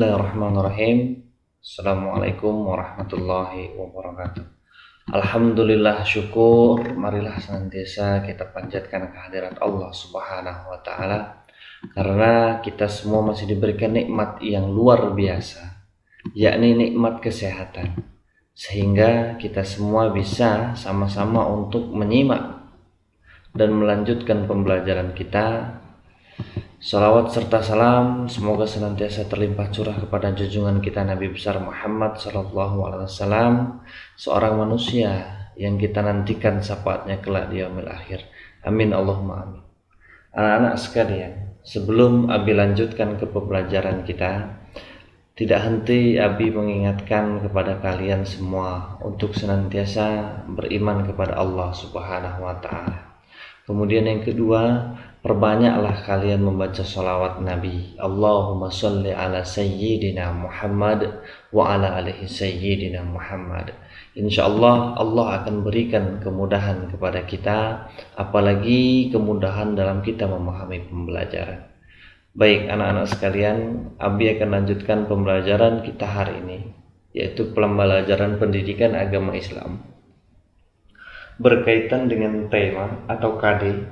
Bismillahirrahmanirrahim. Assalamualaikum warahmatullahi wabarakatuh. Alhamdulillah, syukur, marilah senantiasa kita panjatkan kehadirat Allah Subhanahu wa Ta'ala, karena kita semua masih diberikan nikmat yang luar biasa, yakni nikmat kesehatan, sehingga kita semua bisa sama-sama untuk menyimak dan melanjutkan pembelajaran kita. Salawat serta salam semoga senantiasa terlimpah curah kepada junjungan kita Nabi besar Muhammad sallallahu alaihi wasallam, seorang manusia yang kita nantikan syafaatnya kelak di yaumil akhir. Amin Allahumma amin. Anak-anak sekalian, sebelum Abi lanjutkan ke pembelajaran kita, tidak henti Abi mengingatkan kepada kalian semua untuk senantiasa beriman kepada Allah Subhanahu wa Ta'ala. Kemudian yang kedua, perbanyaklah kalian membaca sholawat Nabi. Allahumma sholli ala sayyidina Muhammad wa ala alihi sayyidina Muhammad. Insyaallah Allah akan berikan kemudahan kepada kita, apalagi kemudahan dalam kita memahami pembelajaran. Baik anak-anak sekalian, Abi akan lanjutkan pembelajaran kita hari ini, yaitu pembelajaran pendidikan agama Islam, berkaitan dengan tema atau KD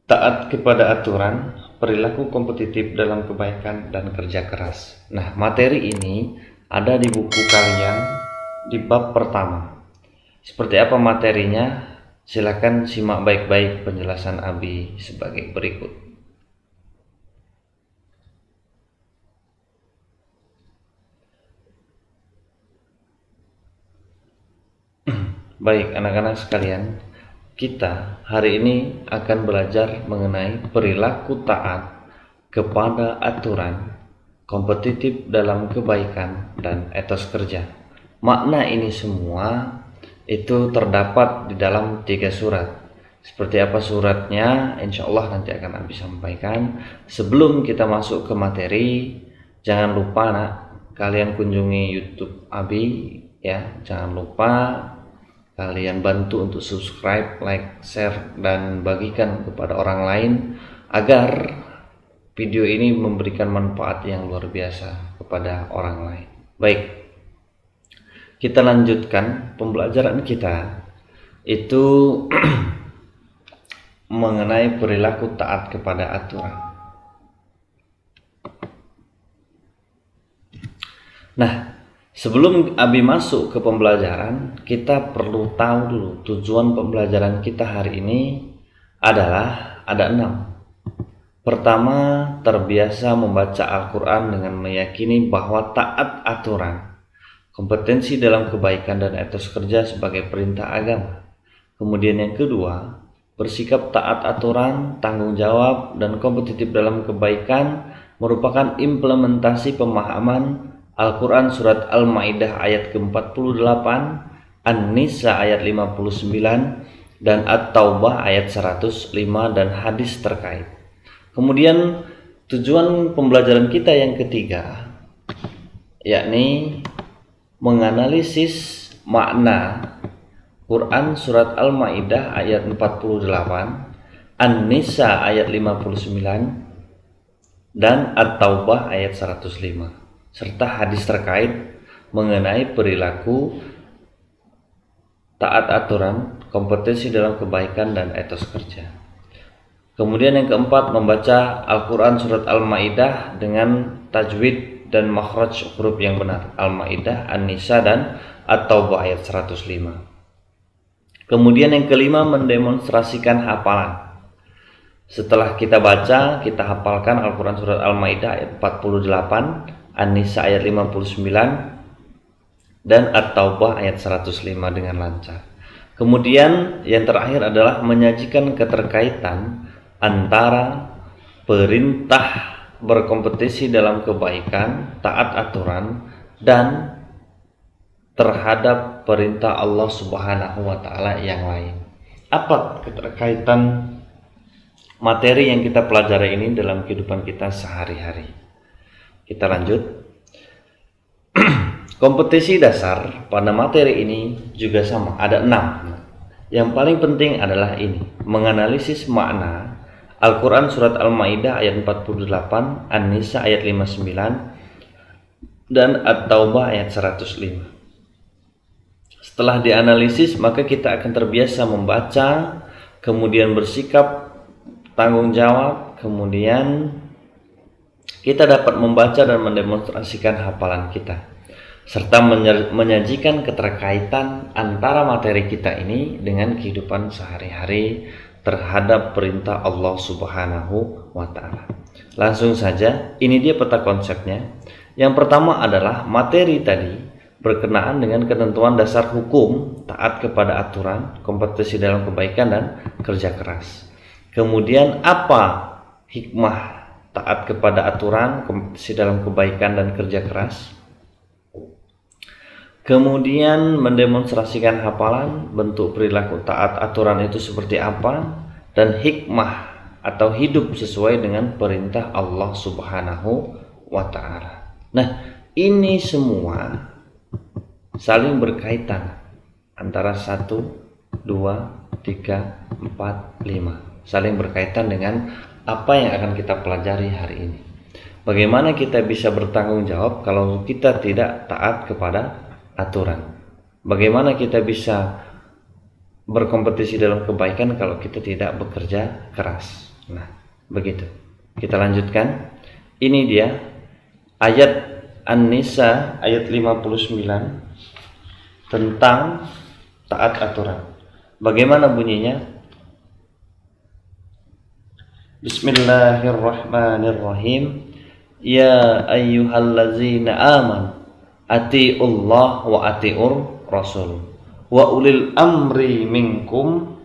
taat kepada aturan, perilaku kompetitif dalam kebaikan dan kerja keras. Nah, materi ini ada di buku kalian di bab pertama. Seperti apa materinya? Silakan simak baik-baik penjelasan Abi sebagai berikut. Baik anak-anak sekalian, kita hari ini akan belajar mengenai perilaku taat kepada aturan, kompetitif dalam kebaikan, dan etos kerja. Makna ini semua itu terdapat di dalam 3 surat. Seperti apa suratnya, insya Allah nanti akan Abi sampaikan. Sebelum kita masuk ke materi, jangan lupa nak, kalian kunjungi YouTube Abi ya. Jangan lupa kalian bantu untuk subscribe, like, share, dan bagikan kepada orang lain agar video ini memberikan manfaat yang luar biasa kepada orang lain. Baik, kita lanjutkan pembelajaran kita itu mengenai perilaku taat kepada aturan. Nah, sebelum Abi masuk ke pembelajaran, kita perlu tahu dulu tujuan pembelajaran kita hari ini adalah ada 6. Pertama, terbiasa membaca Al-Quran dengan meyakini bahwa taat aturan, kompetensi dalam kebaikan dan etos kerja sebagai perintah agama. Kemudian yang kedua, bersikap taat aturan, tanggung jawab, dan kompetitif dalam kebaikan merupakan implementasi pemahaman Al-Quran surat Al-Ma'idah ayat ke-48, An-Nisa ayat 59, dan At-Taubah ayat 105, dan hadis terkait. Kemudian tujuan pembelajaran kita yang ketiga, yakni menganalisis makna Quran surat Al-Ma'idah ayat 48, An-Nisa ayat 59, dan At-Taubah ayat 105. Serta hadis terkait mengenai perilaku taat aturan, kompetensi dalam kebaikan, dan etos kerja. Kemudian yang keempat, membaca Al-Quran surat Al-Ma'idah dengan tajwid dan makhraj huruf yang benar. Al-Ma'idah, An-Nisa, dan At-Taubah ayat 105. Kemudian yang kelima, mendemonstrasikan hafalan. Setelah kita baca, kita hafalkan Al-Quran surat Al-Ma'idah ayat 48, An-Nisa ayat 59, dan At-Taubah ayat 105 dengan lancar. Kemudian yang terakhir adalah menyajikan keterkaitan antara perintah berkompetisi dalam kebaikan, taat aturan, dan terhadap perintah Allah Subhanahu wa Ta'ala yang lain. Apa keterkaitan materi yang kita pelajari ini dalam kehidupan kita sehari-hari? Kita lanjut. Kompetisi dasar pada materi ini juga sama, ada 6. Yang paling penting adalah ini, menganalisis makna Al-Quran surat Al-Ma'idah ayat 48, An-Nisa ayat 59, dan At-Taubah ayat 105. Setelah dianalisis, maka kita akan terbiasa membaca, kemudian bersikap tanggung jawab, kemudian kita dapat membaca dan mendemonstrasikan hafalan kita, serta menyajikan keterkaitan antara materi kita ini dengan kehidupan sehari-hari terhadap perintah Allah Subhanahu wa Ta'ala. Langsung saja, ini dia peta konsepnya. Yang pertama adalah materi tadi berkenaan dengan ketentuan dasar hukum, taat kepada aturan, kompetisi dalam kebaikan dan kerja keras. Kemudian apa hikmah taat kepada aturan, kompetisi dalam kebaikan dan kerja keras? Kemudian mendemonstrasikan hafalan, bentuk perilaku taat aturan itu seperti apa, dan hikmah atau hidup sesuai dengan perintah Allah Subhanahu wa Ta'ala. Nah, ini semua saling berkaitan antara 1, 2, 3, 4, 5. Saling berkaitan dengan apa yang akan kita pelajari hari ini. Bagaimana kita bisa bertanggung jawab kalau kita tidak taat kepada aturan? Bagaimana kita bisa berkompetisi dalam kebaikan kalau kita tidak bekerja keras? Nah, begitu. Kita lanjutkan. Ini dia ayat An-Nisa ayat 59 tentang taat aturan. Bagaimana bunyinya? Bismillahirrahmanirrahim. Ya ayyuhallazina amanu ati'ullah wa ati'ur rasul wa ulil amri minkum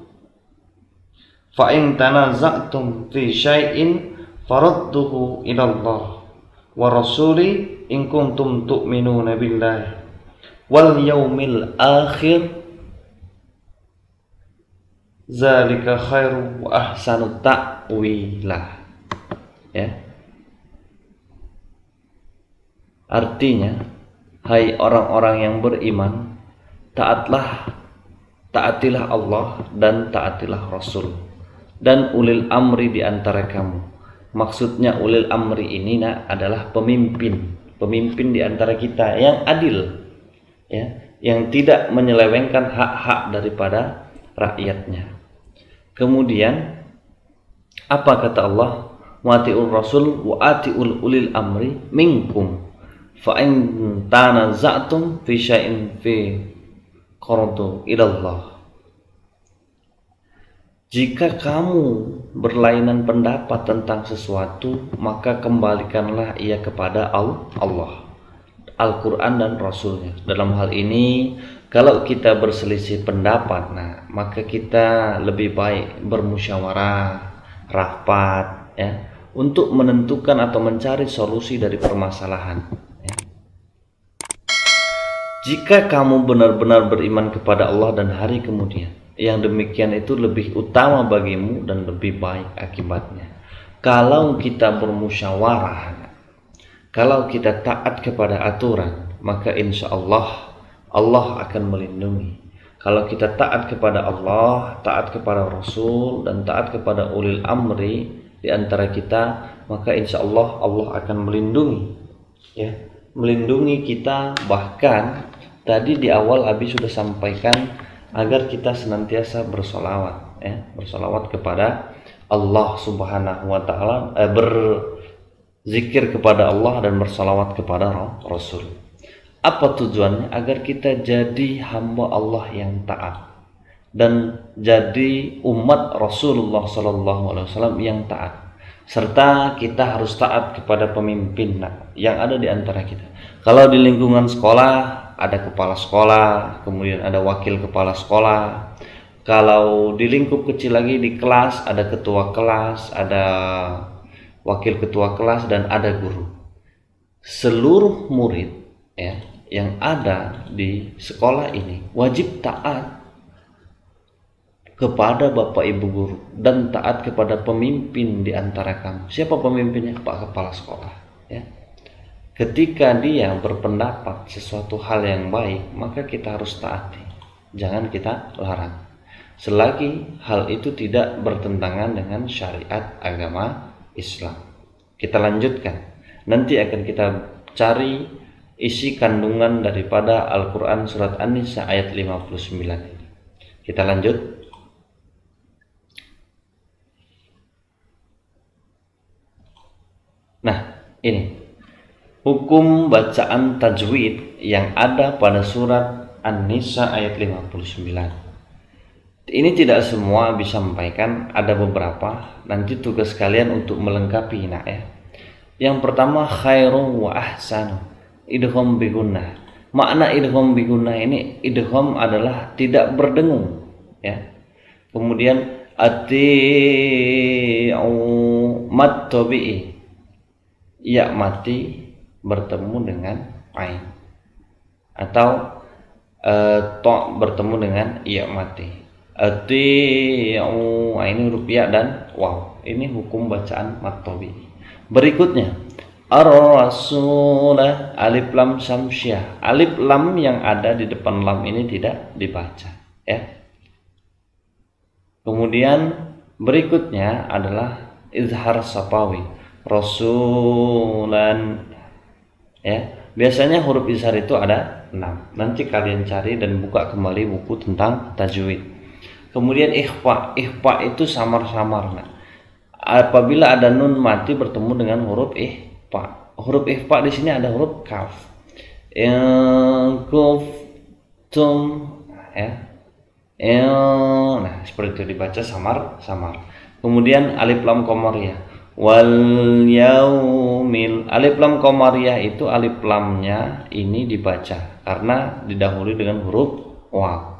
fa in tanaza'tum fi syai'in faradduhu ila Allah wa rasuli in kuntum tu'minuna billahi wal yaumil akhir zalika khairu wa ahsanu ta'wila. Ya. Artinya, hai orang-orang yang beriman, taatilah Allah dan taatilah Rasul dan ulil amri di antara kamu. Maksudnya ulil amri ini adalah pemimpin di antara kita yang adil, ya, yang tidak menyelewengkan hak-hak daripada rakyatnya. Kemudian apa kata Allah? Wa ati'ur rasul wa ati'ul ulil amri minkum fa in tanaza'tum fi syai'in fi qaradu ila Allah. Jika kamu berlainan pendapat tentang sesuatu, maka kembalikanlah ia kepada Allah, Al-Quran dan Rasulnya. Dalam hal ini, kalau kita berselisih pendapat, maka kita lebih baik bermusyawarah, rapat, ya, untuk menentukan atau mencari solusi dari permasalahan. Ya. Jika kamu benar-benar beriman kepada Allah dan hari kemudian, yang demikian itu lebih utama bagimu dan lebih baik akibatnya. Kalau kita bermusyawarah, kalau kita taat kepada aturan, maka insya Allah akan melindungi. Kalau kita taat kepada Allah, taat kepada Rasul, dan taat kepada ulil amri di antara kita, maka insya Allah akan melindungi, ya, melindungi kita. Bahkan tadi di awal Abi sudah sampaikan agar kita senantiasa bersolawat, ya, bersolawat kepada Allah Subhanahu wa Ta'ala, berzikir kepada Allah dan bersolawat kepada Rasul. Apa tujuannya? Agar kita jadi hamba Allah yang taat dan jadi umat Rasulullah SAW yang taat, serta kita harus taat kepada pemimpin yang ada di antara kita. Kalau di lingkungan sekolah ada kepala sekolah, kemudian ada wakil kepala sekolah. Kalau di lingkup kecil lagi di kelas ada ketua kelas, ada wakil ketua kelas, dan ada guru. Seluruh murid, ya, yang ada di sekolah ini wajib taat kepada bapak ibu guru dan taat kepada pemimpin di antara kamu. Siapa pemimpinnya? Pak kepala sekolah, ya. Ketika dia berpendapat sesuatu hal yang baik, maka kita harus taati, jangan kita larang. selagi hal itu tidak bertentangan dengan syariat agama Islam. Kita lanjutkan. Nanti akan kita cari isi kandungan daripada Al-Quran surat An-Nisa ayat 59 ini. Kita lanjut. Nah, ini hukum bacaan tajwid yang ada pada surat An-Nisa ayat 59. Ini tidak semua bisa sampaikan, ada beberapa. Nanti tugas kalian untuk melengkapi, nak ya. Yang pertama, khairu wa ahsanu, idgham bi gunnah. Makna idgham bi gunnah ini, idgham adalah tidak berdengung, ya. Kemudian ati'u mad tabi'i, ya mati bertemu dengan ain, atau to bertemu dengan ya mati. Ati'u, ini huruf ya dan waw. Ini hukum bacaan mad tabi'i. Berikutnya, ar-rasulah, alif lam samsyah. Alif lam yang ada di depan lam ini tidak dibaca, ya. Kemudian berikutnya adalah izhar sapawi, rasulan, ya. Biasanya huruf izhar itu ada 6. Nanti kalian cari dan buka kembali buku tentang tajwid. Kemudian ikhfa, ikhfa itu samar-samar. Nah, apabila ada nun mati bertemu dengan huruf ikhfa. Huruf ikhfa di sini ada huruf kaf. Kuf tum, ya. Nah, seperti itu dibaca samar-samar. Kemudian alif lam qamariyah. Wal yaumil. Alif lam qamariyah itu alif lamnya ini dibaca karena didahului dengan huruf waw.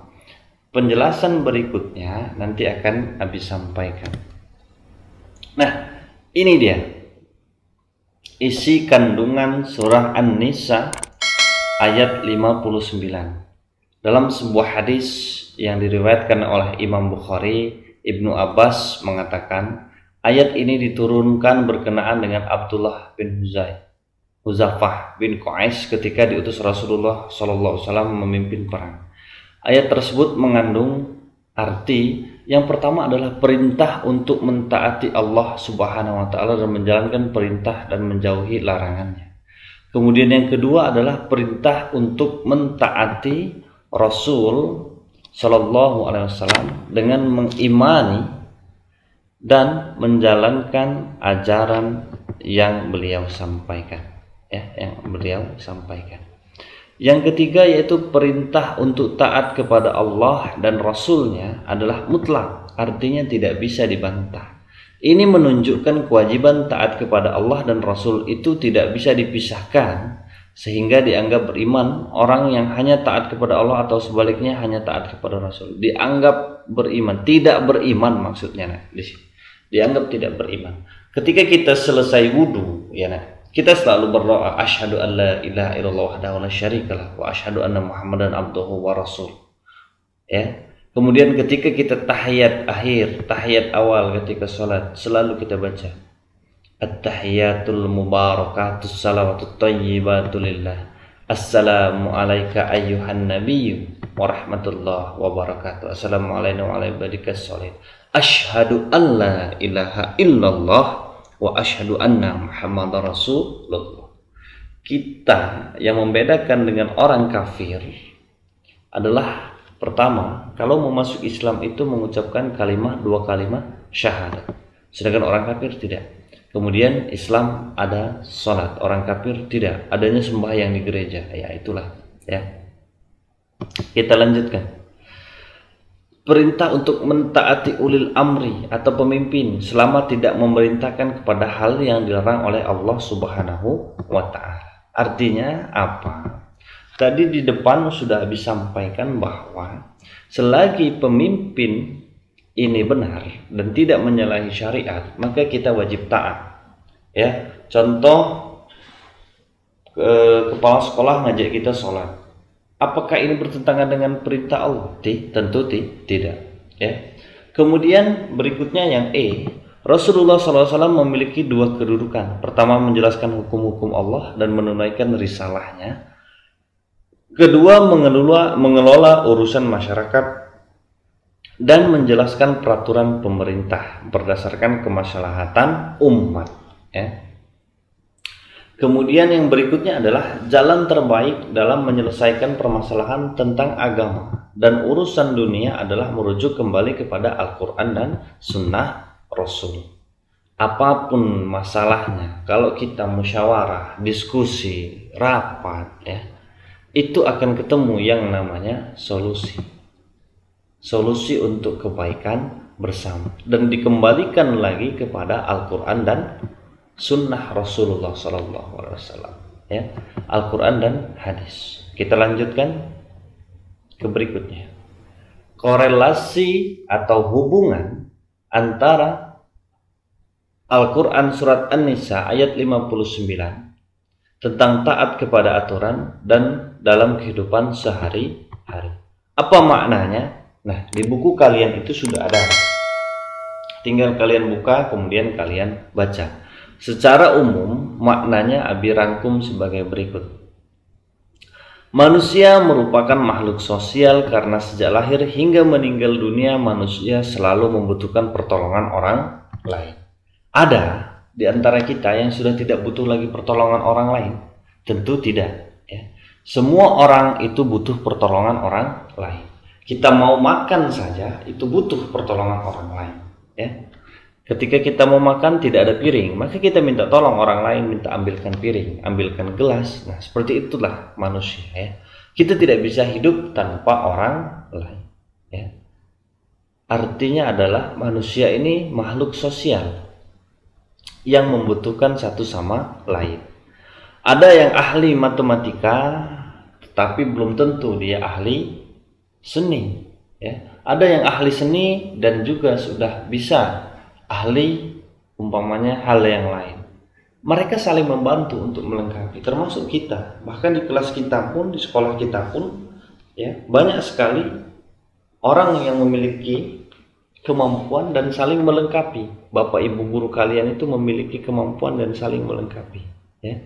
Penjelasan berikutnya nanti akan habis sampaikan. Nah, ini dia isi kandungan surah An-Nisa ayat 59. Dalam sebuah hadis yang diriwayatkan oleh Imam Bukhari, Ibnu Abbas mengatakan, ayat ini diturunkan berkenaan dengan Abdullah bin Huzafah bin Qais ketika diutus Rasulullah SAW memimpin perang. Ayat tersebut mengandung arti yang pertama adalah perintah untuk mentaati Allah Subhanahu wa taala dan menjalankan perintah dan menjauhi larangannya. Kemudian yang kedua adalah perintah untuk mentaati Rasul Shallallahu alaihi wasallam dengan mengimani dan menjalankan ajaran yang beliau sampaikan, ya, yang beliau sampaikan. Yang ketiga yaitu perintah untuk taat kepada Allah dan Rasul-Nya adalah mutlak, artinya tidak bisa dibantah. Ini menunjukkan kewajiban taat kepada Allah dan Rasul itu tidak bisa dipisahkan, sehingga dianggap beriman orang yang hanya taat kepada Allah atau sebaliknya hanya taat kepada Rasul. Dianggap beriman, tidak beriman maksudnya, nah, di sini. Dianggap tidak beriman. Ketika kita selesai wudu, ya nah, kita selalu berdoa, asyhadu an la ilaha illallah wahdahu la syarikalah wa asyhadu anna Muhammadan abduhu wa rasul. Ya. Kemudian ketika kita tahiyat akhir, tahiyat awal ketika sholat, selalu kita baca at-tahiyatul mubarakatus salawatut thayyibatu lillah. Assalamu alayka ayyuhan nabiyyu wa rahmatullah wa barakatuh. Assalamu alayna wa ala ibadikas sholihin. Asyhadu an la ilaha illallah wa asyhadu anna Muhammadar Rasulullah. Kita yang membedakan dengan orang kafir adalah pertama, kalau mau masuk Islam itu mengucapkan dua kalimat syahadat. Sedangkan orang kafir tidak. Kemudian Islam ada sholat, orang kafir tidak. Adanya sembahyang di gereja. Ya itulah, ya. Kita lanjutkan. Perintah untuk mentaati ulil amri atau pemimpin selama tidak memerintahkan kepada hal yang dilarang oleh Allah Subhanahu wa ta'ala. Artinya apa? Tadi di depan sudah disampaikan bahwa selagi pemimpin ini benar dan tidak menyalahi syariat, maka kita wajib taat. Ya, contoh kepala sekolah ngajak kita sholat. Apakah ini bertentangan dengan perintah Allah? Tentu tidak. Ya. Kemudian berikutnya yang Rasulullah SAW memiliki dua kedudukan. Pertama, menjelaskan hukum-hukum Allah dan menunaikan risalahnya. Kedua, mengelola urusan masyarakat dan menjelaskan peraturan pemerintah berdasarkan kemaslahatan umat, ya. Kemudian yang berikutnya adalah jalan terbaik dalam menyelesaikan permasalahan tentang agama dan urusan dunia adalah merujuk kembali kepada Al-Quran dan Sunnah Rasul. Apapun masalahnya, kalau kita musyawarah, diskusi, rapat, ya, itu akan ketemu yang namanya solusi. Solusi untuk kebaikan bersama dan dikembalikan lagi kepada Al-Quran dan Sunnah Rasulullah SAW, ya, Al-Quran dan hadis. Kita lanjutkan ke berikutnya. Korelasi atau hubungan antara Al-Quran surat An-Nisa ayat 59 tentang taat kepada aturan dan dalam kehidupan sehari-hari. Apa maknanya? Nah, di buku kalian itu sudah ada. Tinggal kalian buka, kemudian kalian baca. Secara umum, maknanya Abi rangkum sebagai berikut. Manusia merupakan makhluk sosial karena sejak lahir hingga meninggal dunia manusia selalu membutuhkan pertolongan orang lain. Ada di antara kita yang sudah tidak butuh lagi pertolongan orang lain? Tentu tidak, ya. Semua orang itu butuh pertolongan orang lain. Kita mau makan saja itu butuh pertolongan orang lain, ya. Ketika kita mau makan tidak ada piring, maka kita minta tolong orang lain, minta ambilkan piring, ambilkan gelas. Nah, seperti itulah manusia, ya. Kita tidak bisa hidup tanpa orang lain, ya. Artinya adalah manusia ini makhluk sosial yang membutuhkan satu sama lain. Ada yang ahli matematika, tetapi belum tentu dia ahli seni, ya. Ada yang ahli seni dan juga sudah bisa ahli umpamanya hal yang lain. Mereka saling membantu untuk melengkapi, termasuk kita. Bahkan di kelas kita pun, di sekolah kita pun, ya, banyak sekali orang yang memiliki kemampuan dan saling melengkapi. Bapak ibu guru kalian itu memiliki kemampuan dan saling melengkapi, ya.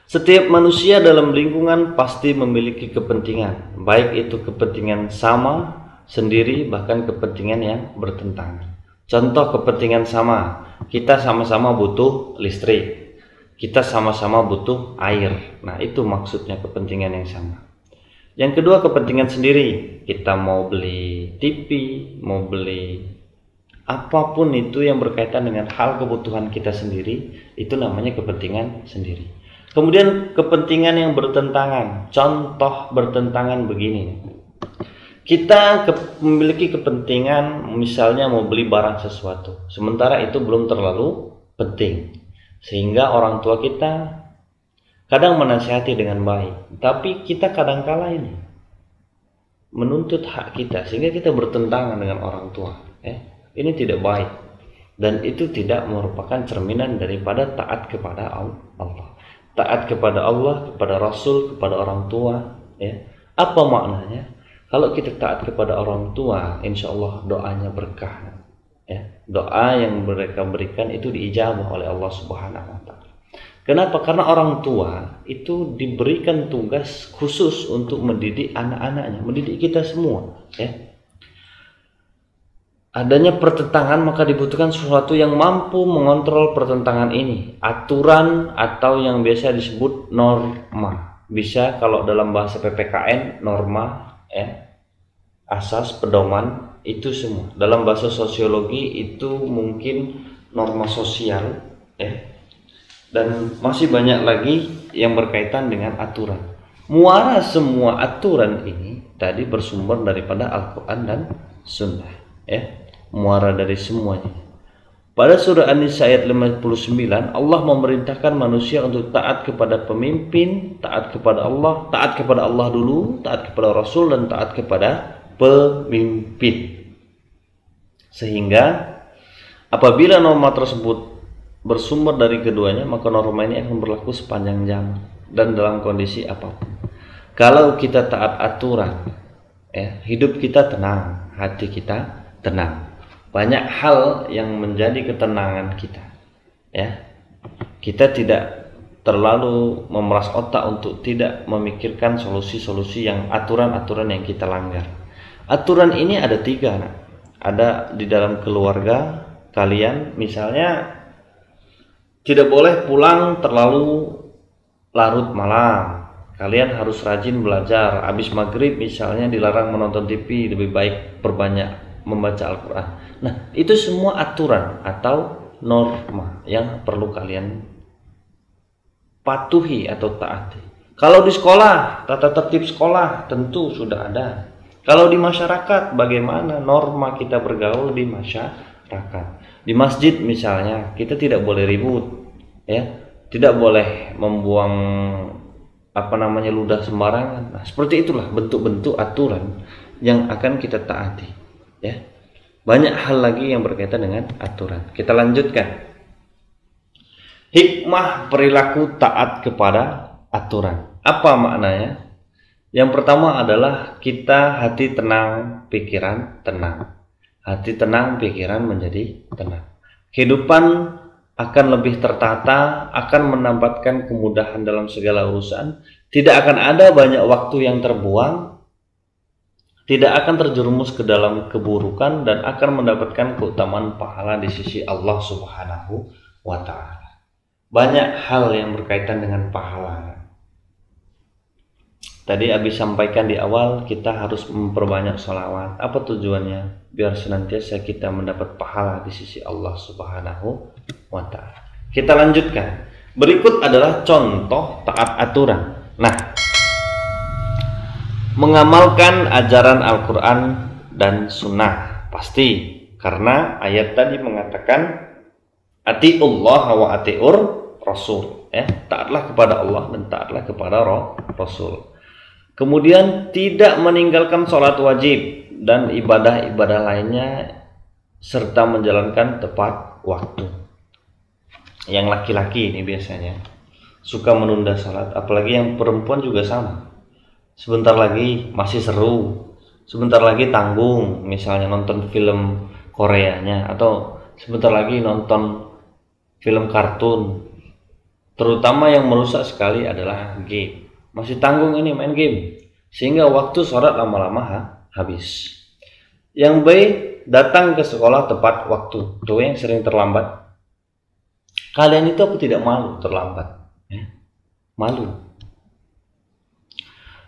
Setiap manusia dalam lingkungan pasti memiliki kepentingan, baik itu kepentingan sama, sendiri, bahkan kepentingan yang bertentangan. Contoh kepentingan sama, kita sama-sama butuh listrik, kita sama-sama butuh air. Nah, itu maksudnya kepentingan yang sama. Yang kedua, kepentingan sendiri, kita mau beli TV, mau beli apapun itu yang berkaitan dengan hal kebutuhan kita sendiri, itu namanya kepentingan sendiri. Kemudian kepentingan yang bertentangan, contoh bertentangan begini. Kita memiliki kepentingan misalnya mau beli barang sesuatu, sementara itu belum terlalu penting, sehingga orang tua kita kadang menasihati dengan baik, tapi kita kadang-kala ini menuntut hak kita, sehingga kita bertentangan dengan orang tua, ya. Ini tidak baik dan itu tidak merupakan cerminan daripada taat kepada Allah, taat kepada Allah, kepada Rasul, kepada orang tua, ya. Apa maknanya? Kalau kita taat kepada orang tua, insya Allah doanya berkah, ya. Doa yang mereka berikan itu diijabah oleh Allah Subhanahu wa Ta'ala. Kenapa? Karena orang tua itu diberikan tugas khusus untuk mendidik anak-anaknya, mendidik kita semua, ya. Adanya pertentangan, maka dibutuhkan sesuatu yang mampu mengontrol pertentangan ini. Aturan atau yang biasa disebut norma. Bisa kalau dalam bahasa PPKN norma, ya, asas, pedoman, itu semua. Dalam bahasa sosiologi itu mungkin norma sosial, ya. Dan masih banyak lagi yang berkaitan dengan aturan. Muara semua aturan ini tadi bersumber daripada Al-Quran dan Sunnah, ya. Muara dari semuanya. Pada surah An-Nisa ayat 59, Allah memerintahkan manusia untuk taat kepada pemimpin, taat kepada Allah dulu, taat kepada Rasul, dan taat kepada pemimpin. Sehingga apabila norma tersebut bersumber dari keduanya, maka norma ini akan berlaku sepanjang zaman dan dalam kondisi apapun. Kalau kita taat aturan, ya, hidup kita tenang, hati kita tenang. Banyak hal yang menjadi ketenangan kita, ya. Kita tidak terlalu memeras otak untuk tidak memikirkan solusi-solusi yang aturan-aturan yang kita langgar. Aturan ini ada 3, nak. Ada di dalam keluarga kalian, misalnya tidak boleh pulang terlalu larut malam. Kalian harus rajin belajar. Habis maghrib misalnya dilarang menonton TV, lebih baik perbanyak membaca Al-Quran. Nah, itu semua aturan atau norma yang perlu kalian patuhi atau taati. Kalau di sekolah, tata tertib sekolah tentu sudah ada. Kalau di masyarakat, bagaimana norma kita bergaul di masyarakat? Di masjid misalnya, kita tidak boleh ribut, ya, tidak boleh membuang ludah sembarangan. Nah, seperti itulah bentuk-bentuk aturan yang akan kita taati, ya. Banyak hal lagi yang berkaitan dengan aturan. Kita lanjutkan. Hikmah perilaku taat kepada aturan. Apa maknanya? Yang pertama adalah kita hati tenang, pikiran tenang. Hati tenang, pikiran menjadi tenang. Kehidupan akan lebih tertata, akan mendapatkan kemudahan dalam segala urusan. Tidak akan ada banyak waktu yang terbuang, tidak akan terjerumus ke dalam keburukan, dan akan mendapatkan keutamaan pahala di sisi Allah Subhanahu wa Ta'ala. Banyak hal yang berkaitan dengan pahala. Tadi Abi sampaikan di awal, kita harus memperbanyak sholawat. Apa tujuannya? Biar senantiasa kita mendapat pahala di sisi Allah Subhanahu wa Ta'ala. Kita lanjutkan. Berikut adalah contoh taat aturan. Nah, mengamalkan ajaran Al-Quran dan Sunnah pasti, karena ayat tadi mengatakan atiullah wa atiur Rasul, ya, taatlah kepada Allah dan taatlah kepada Rasul. Kemudian tidak meninggalkan sholat wajib dan ibadah-ibadah lainnya, serta menjalankan tepat waktu. Yang laki-laki ini biasanya suka menunda sholat, apalagi yang perempuan juga sama. Sebentar lagi masih seru, sebentar lagi tanggung, misalnya nonton film Koreanya, atau sebentar lagi nonton film kartun. Terutama yang merusak sekali adalah game. Masih tanggung ini main game, sehingga waktu sholat lama-lama habis. Yang B, datang ke sekolah tepat waktu. Tuh yang sering terlambat. Kalian itu apa tidak malu terlambat? Ya? Malu.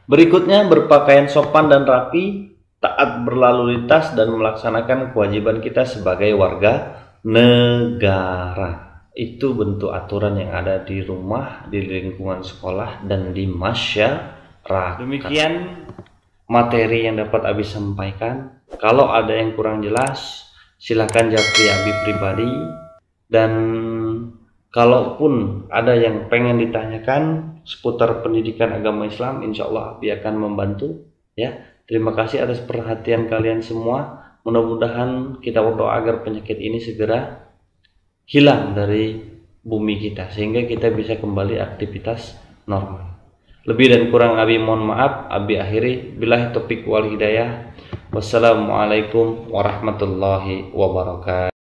Berikutnya, berpakaian sopan dan rapi, taat berlalu lintas, dan melaksanakan kewajiban kita sebagai warga negara. Itu bentuk aturan yang ada di rumah, di lingkungan sekolah, dan di masyarakat. Demikian materi yang dapat Abi sampaikan. Kalau ada yang kurang jelas, silahkan japri Abi pribadi. Dan kalaupun ada yang pengen ditanyakan seputar pendidikan agama Islam, insya Allah Abi akan membantu. Ya, terima kasih atas perhatian kalian semua. Mudah-mudahan kita berdoa agar penyakit ini segera hilang dari bumi kita, sehingga kita bisa kembali aktivitas normal. Lebih dan kurang Abi mohon maaf. Abi akhiri, billahi taufiq wal hidayah. Wassalamualaikum warahmatullahi wabarakatuh.